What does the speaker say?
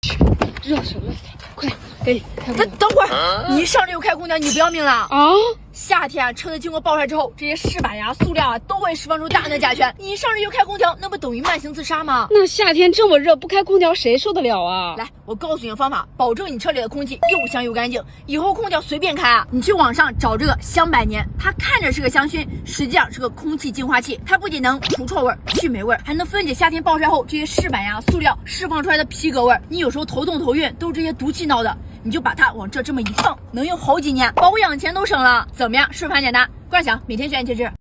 去，热死了，快给你开空调。等会儿，你一上来就开空调，你不要命了啊？夏天车子经过暴晒之后，这些饰板呀、塑料啊都会释放出大量的甲醛。你一上来就开空调，那不等于慢性自杀吗？那夏天这么热，不开空调谁受得了啊？来，我告诉你个方法，保证你车里的空气又香又干净。以后空调随便开啊！你去网上找这个香百年，它看着是个香薰，实际上是个空气净化器。它不仅能除臭味、去霉味，还能分解夏天暴晒后这些饰板呀、塑料释放出来的皮革味。你有时候头痛头晕都是这些毒气闹的，你就把它往这么一放，能用好几年，保养钱都省了。怎么样？是不是很简单？观赏，每天学点节制。